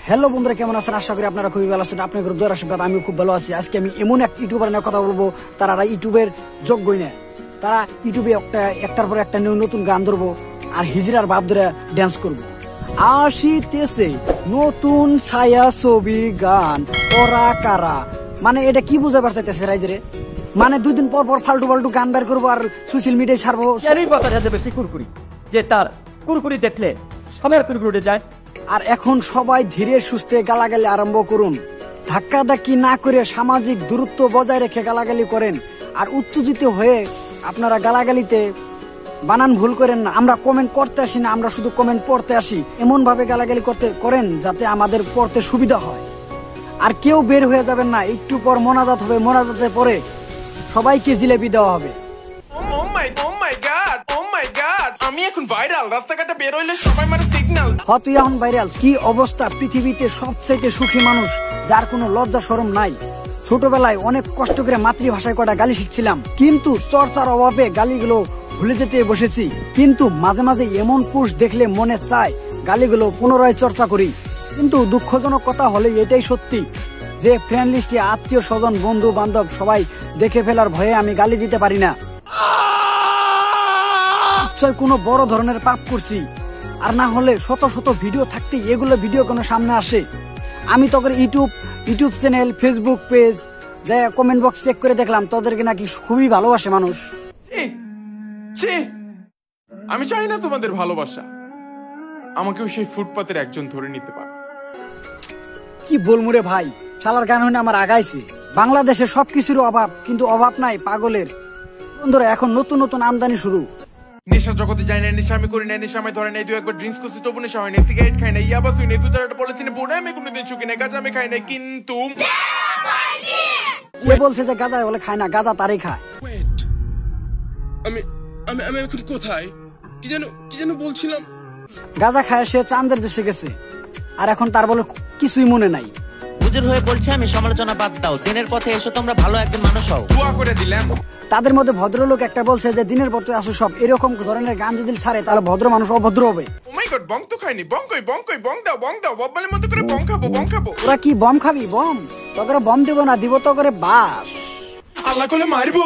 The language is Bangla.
হ্যালো বন্ধুরা, কেমন আছেন? আশা করি আপনারা খুবই ভালো আছেন। আপনাদের দোয়ার আশীর্বাদ আমিও খুব ভালো আছি। আজকে আমি এমন এক ইউটিউবার নিয়ে কথা বলবো, তারা ইউটিউবের যোগ্যই না। তারা ইউটিউবে একটার পর একটা নতুন গান ধরবো আর হিজড়ার ভাব ধরে ড্যান্স করবো। আসিতেছে নতুন ছায়া ছবি গান ওরা কারা, মানে এটা কি বুঝাবার চাইতেছে রাইজরে? মানে 2 দিন পর পর ফালতু ফালতু গান বের করবো আর সোশ্যাল মিডিয়ায় ছাড়বো। বেশি কুরকুরি যে তার কুরকুরি দেখলে সবাই কুরকুরি যায়। আর এখন সবাই ধীরে সুস্থে গালাগালি আরম্ভ করুন। ধাক্কাধাক্কি না করে সামাজিক দূরত্ব বজায় রেখে গালাগালি করেন। আর উত্তেজিত হয়ে আপনারা গালাগালিতে বানান ভুল করেন না। আমরা কমেন্ট করতে আসি না, আমরা শুধু কমেন্ট পড়তে আসি। এমন ভাবে গালাগালি করেন যাতে আমাদের পড়তে সুবিধা হয়। আর কেউ বের হয়ে যাবেন না, একটু পর মোনাজাত হবে, মোনাজাতের পরে সবাইকে জিলেবি দেওয়া হবে। আমি এখন ভাইরাল, রাস্তাঘাটে বের হইলে সবাই মারে সিগন্যাল। তুই এখন ভাইরাল? কি অবস্থা? পৃথিবীতে সবচেয়ে সুখী মানুষ যার কোনো লজ্জা শরম নাই। ছোটবেলায় অনেক কষ্ট করে মাতৃভাষায় কটা গালি শিখছিলাম, কিন্তু চর্চার অভাবে গালিগুলো ভুলে যেতে বসেছি। কিন্তু মাঝে মাঝে এমন পুরুষ দেখলে মনে চায় গালিগুলো পুনরায় চর্চা করি। কিন্তু দুঃখজনক কথা হলে এটাই সত্যি যে ফ্রেন্ড লিস্টে আত্মীয় স্বজন বন্ধু বান্ধব সবাই দেখে ফেলার ভয়ে আমি গালি দিতে পারি না। নিশ্চয় কোনো বড় ধরনের পাপ করছি, আর না হলে শত শত ভিডিও থাকতে এগুলো ভিডিও কোনো সামনে আসে। আমি তোদের ইউটিউব চ্যানেল, ফেসবুক পেজ যে কমেন্ট বক্স চেক করে দেখলাম তোদেরকে নাকি খুবই ভালোবাসে মানুষ। আমি চাই না তোমাদের ভালোবাসা, আমাকেও সেই ফুটপাতের একজন ধরে নিতে পারো। কি বলমুরে ভাই, শালার গান হইনা আমার আগাইছে। বাংলাদেশে সবকিছুর অভাব, কিন্তু অভাব নাই পাগলের। বন্ধুরা, এখন নতুন নতুন আমদানি শুরু। নেশা জগতে যাই না, নেশা আমি করি না, নেশা আমি ধরে নাই। 2-1 ড্রিঙ্কস করছি তবু নেশা হয় না। সিগারেট খাই না, ইয়াবা শুই না, 2-4টা পলিথিনে পড়ে আমি কোনোদিন চুকি না। গাঁজা আমি খাই না, কিন্তু কে বলছে যে গাঁজা বলে খায় না? গাঁজা তারই খায়। আমি আমি আমি এখন কোথায়? কি যেন বলছিলাম। গাঁজা খায় সে চাঁদের দেশে গেছে, আর এখন তার বলে কিছুই মনে নাই। হুজুর হয়ে বলছে আমি সমালোচনা বাদ দাও, দিনের পথে এসো তোমরা ভালো একজন মানুষ হও। দোয়া করে দিলাম। তাদের মধ্যে ভদ্রলোক একটা বলছে যে দিনের পথে আসো সব। এরকম ধরনের গান যদি ছাড়ে তাহলে ভদ্র মানুষ অভদ্র হবে। ও মাই গড, বং তো খাইনি। বং দাও বব্বালের মতো করে বং খাবো। ওরা কি বম খাবি? বম তোকে বম দিব না, দিব তো করে বাস। আল্লাহ করে মারবো।